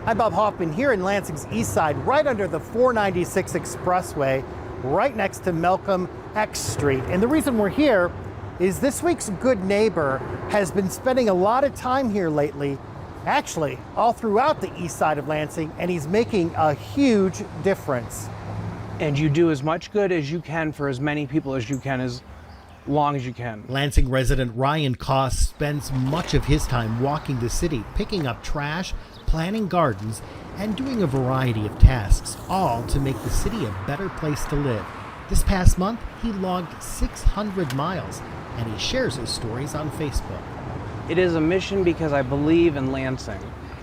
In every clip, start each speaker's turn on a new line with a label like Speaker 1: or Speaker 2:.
Speaker 1: I'm Bob Hoffman here in Lansing's east side, right under the 496 expressway, right next to Malcolm X Street. And the reason we're here is this week's good neighbor has been spending a lot of time here lately, actually all throughout the east side of Lansing, and he's making a huge difference.
Speaker 2: And you do as much good as you can for as many people as you can, as long as you can.
Speaker 1: Lansing resident Ryan Kost spends much of his time walking the city, picking up trash, planting gardens, and doing a variety of tasks, all to make the city a better place to live. This past month, he logged 600 miles, and he shares his stories on Facebook.
Speaker 2: It is a mission because I believe in Lansing.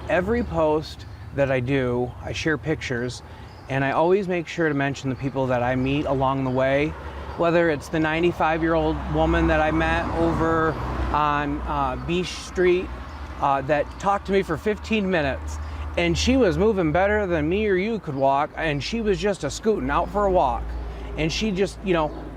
Speaker 2: Every post that I do, I share pictures, and I always make sure to mention the people that I meet along the way, whether it's the 95-year-old woman that I met over on Beach Street that talked to me for 15 minutes, and she was moving better than me or you could walk, and she was just a scooting out for a walk, and she just,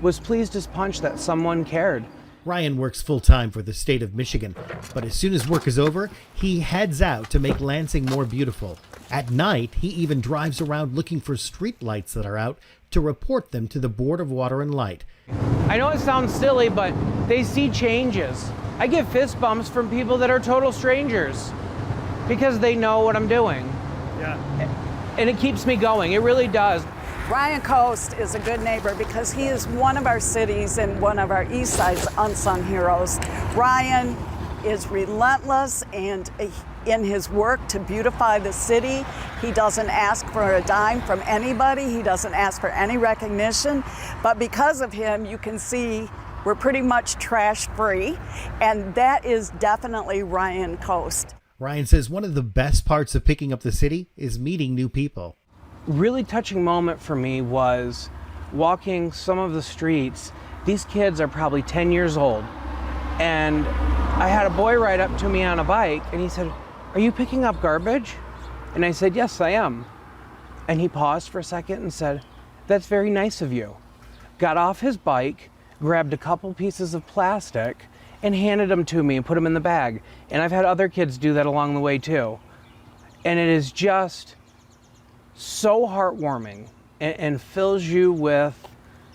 Speaker 2: was pleased as punch that someone cared.
Speaker 1: Ryan works full-time for the state of Michigan, but as soon as work is over, he heads out to make Lansing more beautiful. At night, he even drives around looking for street lights that are out to report them to the Board of Water and Light.
Speaker 2: I know it sounds silly, but they see changes. I get fist bumps from people that are total strangers because they know what I'm doing. Yeah. And it keeps me going. It really does.
Speaker 3: Ryan Kost is a good neighbor because he is one of our cities and one of our East Side's unsung heroes. Ryan is relentless and in his work to beautify the city. He doesn't ask for a dime from anybody. He doesn't ask for any recognition. But because of him, you can see we're pretty much trash free. And that is definitely Ryan Kost.
Speaker 1: Ryan says one of the best parts of picking up the city is meeting new people.
Speaker 2: Really touching moment for me was walking some of the streets. These kids are probably 10 years old. And I had a boy ride up to me on a bike and he said, "Are you picking up garbage?" And I said, "Yes, I am." And he paused for a second and said, "That's very nice of you." Got off his bike, grabbed a couple pieces of plastic and handed them to me and put them in the bag. And I've had other kids do that along the way too. And it is just so heartwarming and fills you with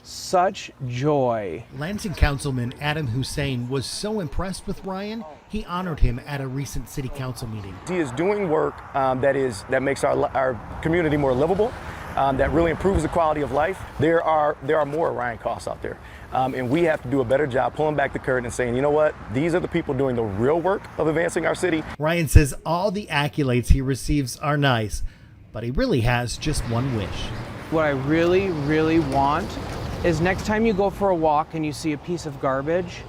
Speaker 2: such joy.
Speaker 1: Lansing Councilman Adam Hussein was so impressed with Ryan, he honored him at a recent city council meeting.
Speaker 4: He is doing work that makes our community more livable, that really improves the quality of life. There are more Ryan Kosts out there, and we have to do a better job pulling back the curtain and saying, you know what, these are the people doing the real work of advancing our city.
Speaker 1: Ryan says all the accolades he receives are nice, but he really has just one wish.
Speaker 2: What I really, really want is next time you go for a walk and you see a piece of garbage,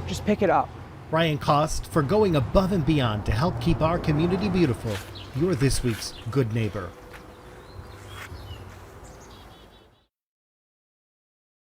Speaker 2: just pick it up.
Speaker 1: Ryan Kost, for going above and beyond to help keep our community beautiful, you're this week's good neighbor.